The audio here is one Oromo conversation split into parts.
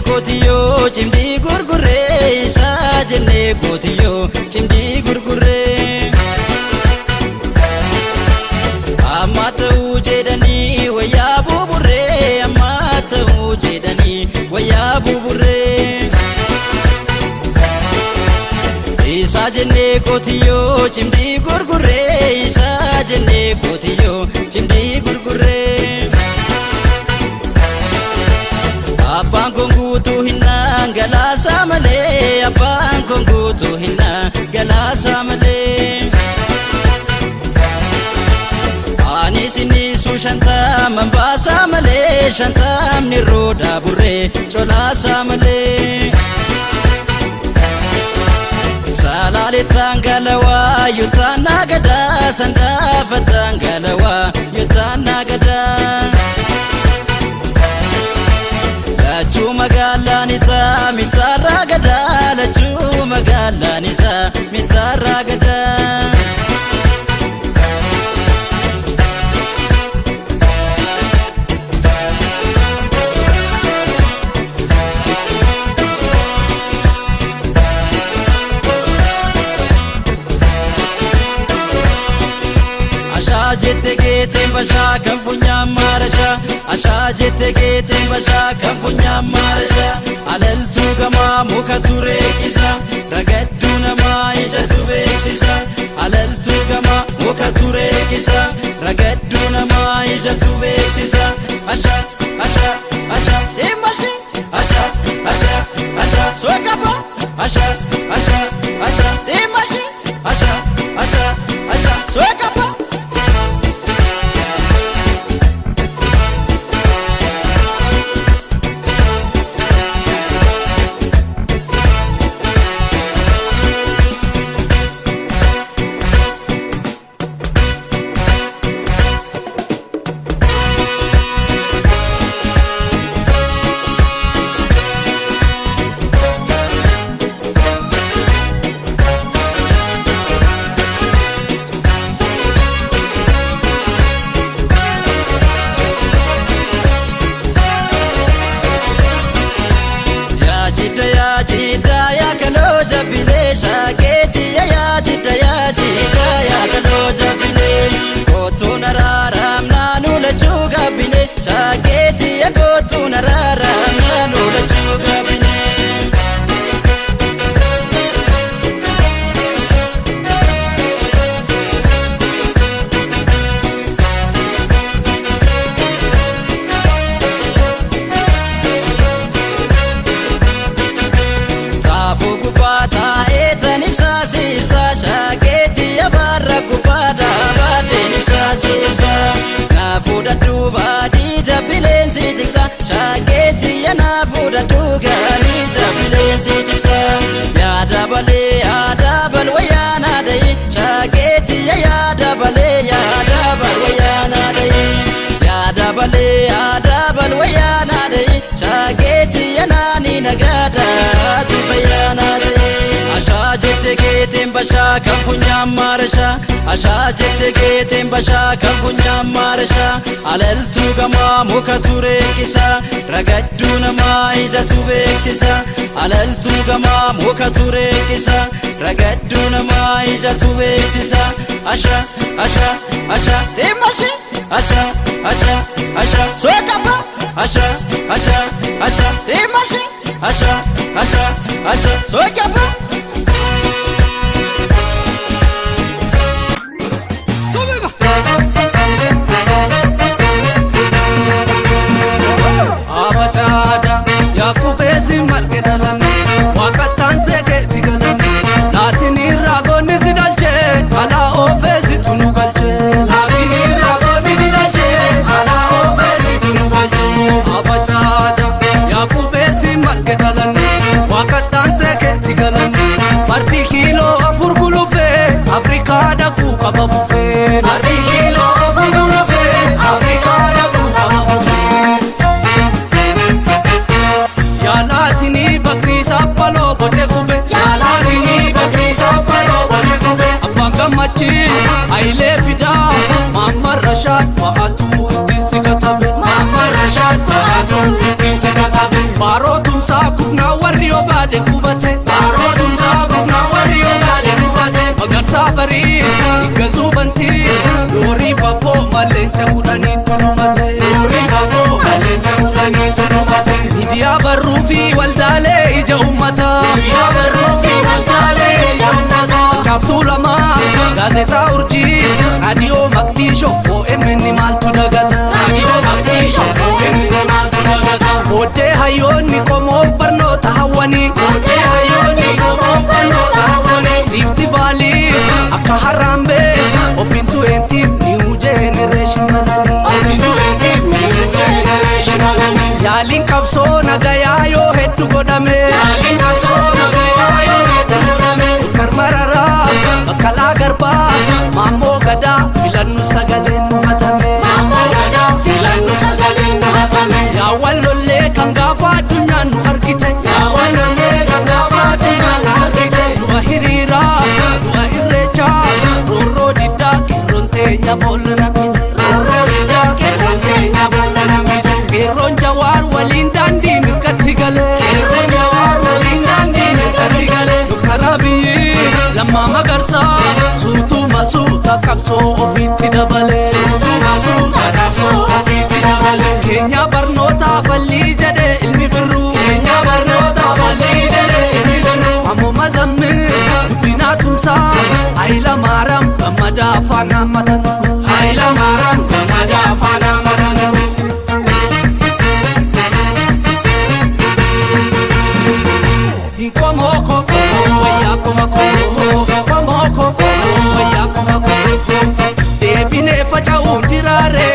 kotiyo cimdi gurgurre isa jenne kotiyo cimdi gurgurre amma ta'u jedhani wayyaa buburre amma ta'u jedhani wayyaa buburre isa jenne kotiyo cimdi gurgurre isa jenne kotiyo cimdi gurgurre Abbaan konguutu hinna galaasa malee abbaan konguutu hinna galaasa malee ani sinisu shantam baasa malee shantam ni rooda burree colaasa malee salaaletaan galawaa yutaan nagadaa sandaafataan galawaa yutaan nagadaa Lachu magalanita mitara gada lachu magalanita mitara gada Asha jette geeten basha kan funya marasha Asha jette geeten basha kan funya marasha Alaltu gama muka ture kisa ragaddu nama ijatu beeksisa Alaltu gama muka ture kisa ragaddu nama ijatu beeksisa Asha asha asha imashi asha asha asha soekapa asha asha asha imashi asha asha asha soekapa Shaketi ya jidda ya kalo jabine Kotu nararam nanu la chuga bine Shaketi ya kotu nararam nanu la chuga bine Sibsa shaketi ya barra kubada badin sibsa nafuda duba di jabilen sitiksa shaketi ya nafuda duga di jabilen sitiksa ya dabal wayana dai shaketi ya dabal wayana dai ya dabal wayana dai shaketi ya nani nagada tifayana dai Asha jette geeten basha kan funya marasha Asha jette geeten basha kan funya marasha Alaltu gama muka ture kisa ragaddu nama ijatu beeksisa Alaltu gama muka ture kisa ragaddu nama ijatu beeksisa Asha asha asha imashi asha asha asha soekapa asha asha asha imashi asha asha asha soekapa Yakubezi marge dalan wakatan seke tigalan latini ragoni zidalche ala ofezi tunu galche latini ragoni zidalche ala ofezi tunu galche abachada yakubezi marge dalan wakatan seke tigalan parti kilo afurgulufe afrika da ku kababufe parti kilo afurgulufe afrika da ku kababufe Yalatini bakri sapalo gote kube Yalatini bakri sapalo gote kube Abanga machi aile fida Mama Rashad faatu itin sikatabe Mama Rashad faatu itin sikatabe Baro tumsa Urgaaftuu lama gaazexaa urjii raadiyoo maqdishoo OMN maaltu dagata raadiyoo maqdishoo OMN maaltu dagata Booddee hayyoonni qomoo barnoota hawwanii Booddee hayyoonni qomoo barnoota hawwanii Riifti Vaalii akka Harambee Open 20 New Generation Open 20 New Generation Yaaliin qabsoo nagayaa yoo hedduu godhame Yaaliin qabsoo nagayaa yoo hedduu godhame Karmararaa Baqqalaa Garbaa Maammoo Gadaa filannu sagaleen nu hatame Maammoo Gadaa filannu sagaleen nu hatame Yaa wallollee kan gaafa addunyaan nu argite Yaa wallollee kan gaafa addunyaan nu argite Du'a hiriiraa du'a irreechaa roorroo diddaa qeerroon teenya boolla namite roorroo diddaa qeerroon teenya boolla namite Qeerroon Jawaar waliin daandii mirgatti galee Qeerroon Jawaar waliin daandii mirgatti galee Dr. Abiyyi Lammaa Magarsaa suutuma suuta qabsoo ofiitti dabale suutuma suuta qabsoo ofiitti dabale Keenya barnootaa fallii jedhee ilmi birruu Keenya barnootaa fallii jedhee ilmi birruu Ammoo Mazammil guddinaa tumsaa Hayila Maaram gammadaa afaan haammatan Hayila Maaram gammadaa afaan haammatan Komoko wayyaa komoko komoko wayyaa komoko deebinee faca'uun jiraare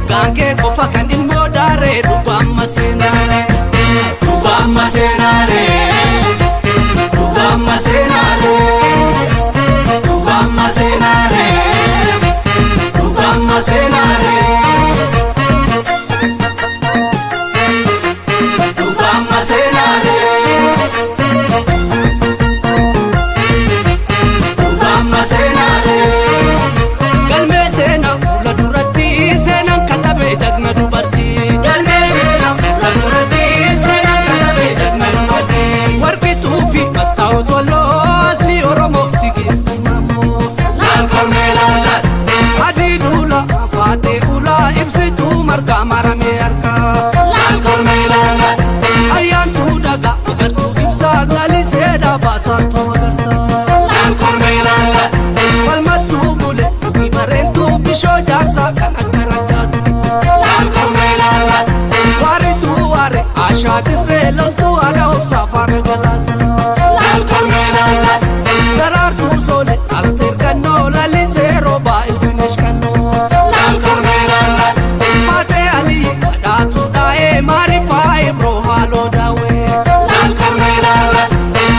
gaangee qofa kan ilmoo daare dhugaamma seenaare dhugaamma seenaare dhugaamma seenaare dhugaamma seenaare dhugaamma seenaare dhugaamma seenaare Galmee seenaa fuula duratti seenaan katabee jagna dubartii Galmee seenaa fuula duratti seenaan katabee jagna dubartii Warqituu fi Mastaawot Walloo aslii Oromoof tigeessi maammoo Laal kormee laalaan Adii duula faatee ulaa ibsituu margaa maramee harkaa Laal kormee laalaan Ayyaantuu dhagaa magartuu ibsaa galii seedaa baasaantuu magarsaa Laal kormee laalaan Falmattuu bulee dhugi bareentuu bishoo jaarsaa kan akka raggaatu Laal kormee laalaan Waarituu waare ashaa dirree loltuu aadaa obsaa faana galaasa Laal kormee laalaan Daraartuu soole Asteer Gannoo lalisee roobaa ilfinesh kannoo Laal kormee laalaan Faatee Alii badhaatuu daa'ee maarifaa ebroo haaloo daawwee Laal kormee laalaan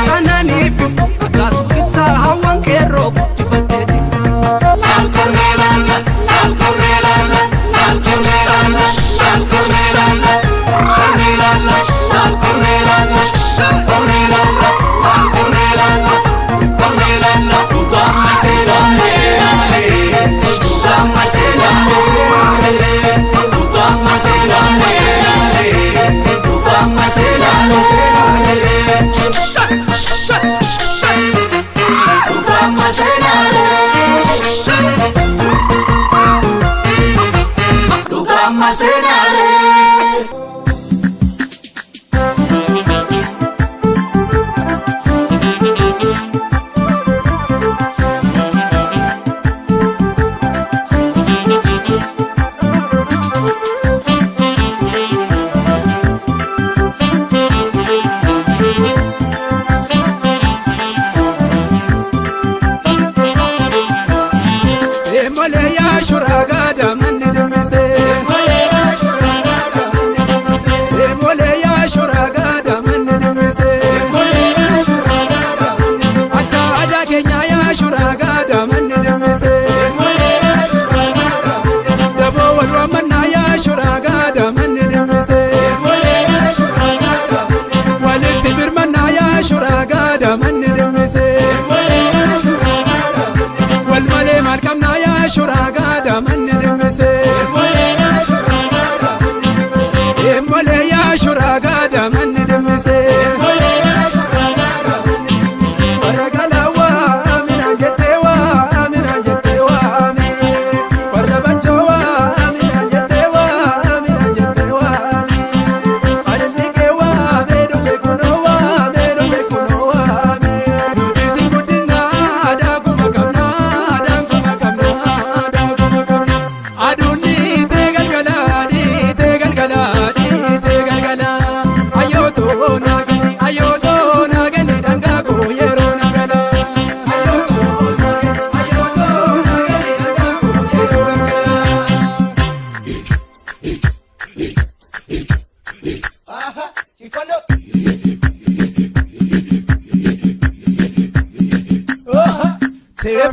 Kananii fifti raggaatu ibsaa hawwan keerroo guddifattee tiksaa Laal kormee laalaan Laal kormee laalaan Laal kormee laalaan Laal kormee laalaan Kormee laalaan Laal kormee laalaan Kormee laalaan Laal kormee laalaan Kormee laalaan dhugaamma seenaalee dhugaamma seenaalee dhugaamma seenaalee dhugaamma seenaalee dhugaamma seenaalee dhugaamma seenaalee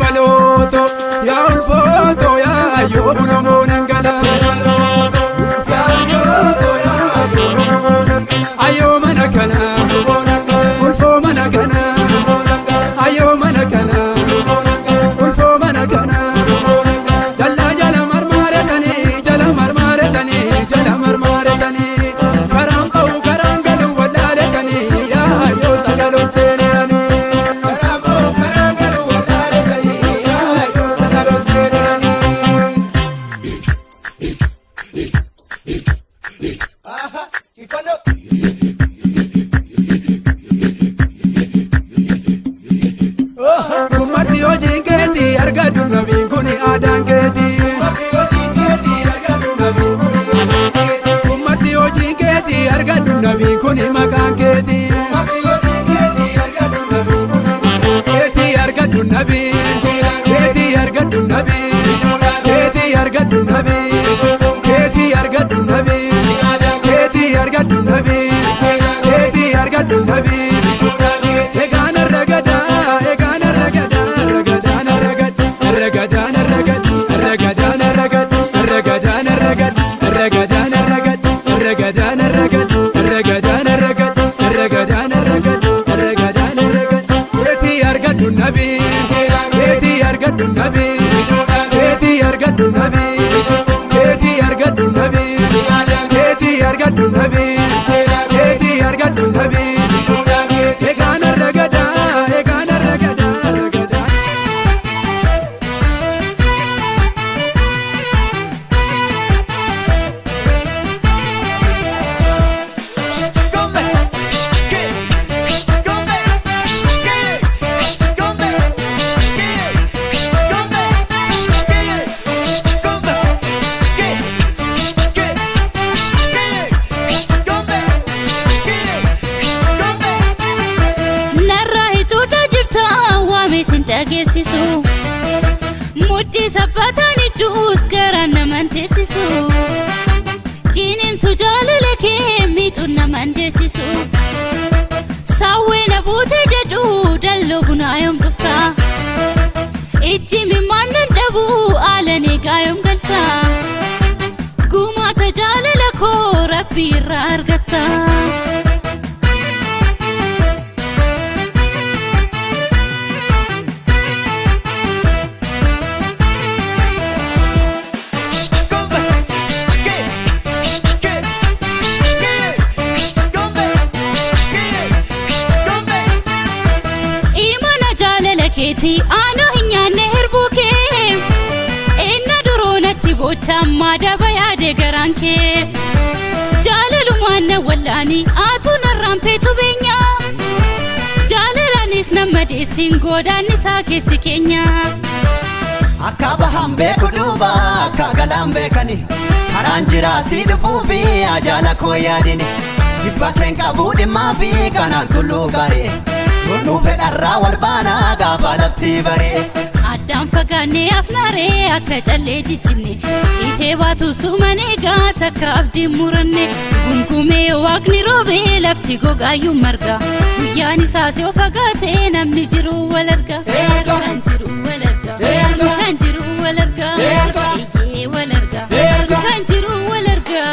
baloto ya ulfoto ya yo bunomonan gala ayo manakana ulfo manakana ayo manakana ulfo manakana dalla jala marmare tani jala marmare tani jala marmare tani karam pau karangalu wadale tani ya yo sagalon senani karam pau karangalu wadale tani ya yo sagalon senani aha ifano Kumati hojii keeti argatu nabiin kuni aadaan keeti. Kumati hojii keeti argatu nabiin kuni maqaan keeti. Keeti argatu nabiin keeti argatu nabiin keeti argatu nabiin keeti argatu nabiin keeti argatu nabiin keeti argatu nabiin. Egaana ragada egaana ragada ragadana ragad ragadana ragad ragadana ragad ragadana ragad ragadana ragad ragadana ragad ragadana ragad ragadana ragad ragadana ragad keeti argatu nabi keeti argatu nabi keeti argatu nabi keeti argatu nabi keeti argatu nabi keeti argatu nabi egaana ragada egaana ragada ragada Dhageessisu mudhii sabbataan idduus garaan naman teessisu ciniinsu jaalala kee miixuun naman deessisu saawwee na buutee jedhu dalloo bunaa yoom dhufta itti mimmaan nan dhabu aalan eegaa yoom galta gumaata jaalala koo rabbii irraa argatta. Keeti aanoo hin nyaanne hirbuu kee eenna duroonatti boochammaa daba yaade garaan kee jaalalumaan na wallaanii aatu narraan feetu beenya jaalalaanis nama deessiin goodaan isaa keessi keenya akka bahan beeku duuba akka galaan beekani karaan jiraasii dhufuu fi ajaala koo yaadini jibba keen qabuu dhimmaa fi kanaan tulluu garee Gunu fedharraa wal baanaa gaafa lafti baree addaan fagaannee afnaaree akka callee jijjinne itee baatu sumanee gaata akka abdiin muranne gunkumee waaqni roobee lafti gogaayyuu marga guyyaan isaas yoo fagaatee namni jiru wal arga kan jiru wal arga kan jiru wal arga iyyee wal arga kan jiru wal arga.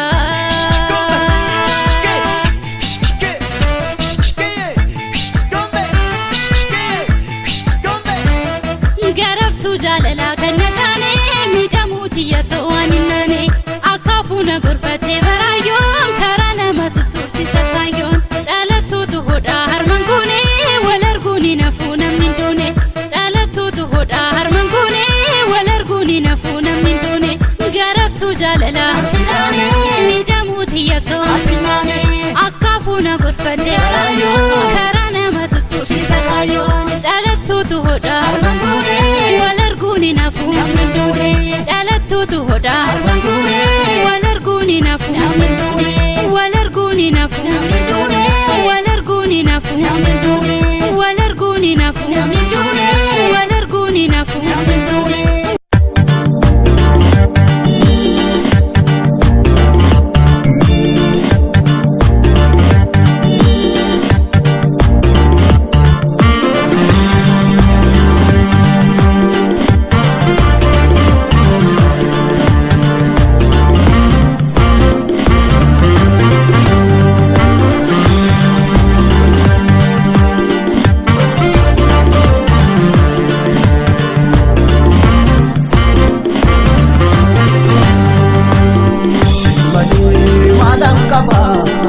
Garaftuu jaalala kan naqaane miidhamuuti yasoo waan hin naane akkaafuuna gorfattee baraayoon karaa nama tuttursiisa kaayyoon dhalattuutu hodhaa harman guune wal arguun hin hafuu namni hin duune dhalattuutu hodhaa harman guune wal arguun hin hafuu namni hin duune garaftuu jaalala miidhamuuti yasoo akkaafuuna gorfattee baraayoon karaa nama tuttursiisa kaayyoon dhalattuutu hodhaa harman guune wal arguun hin hafuu namni hin duune dhalattuutu hodhaa harman guune wal arguun hin hafuu namni hin duune wal arguun hin hafuu namni hin duune wal arguun hin hafuu namni hin duune wal arguun hin hafuu namni hin duune wal arguun hin hafuu namni hin duune. qaba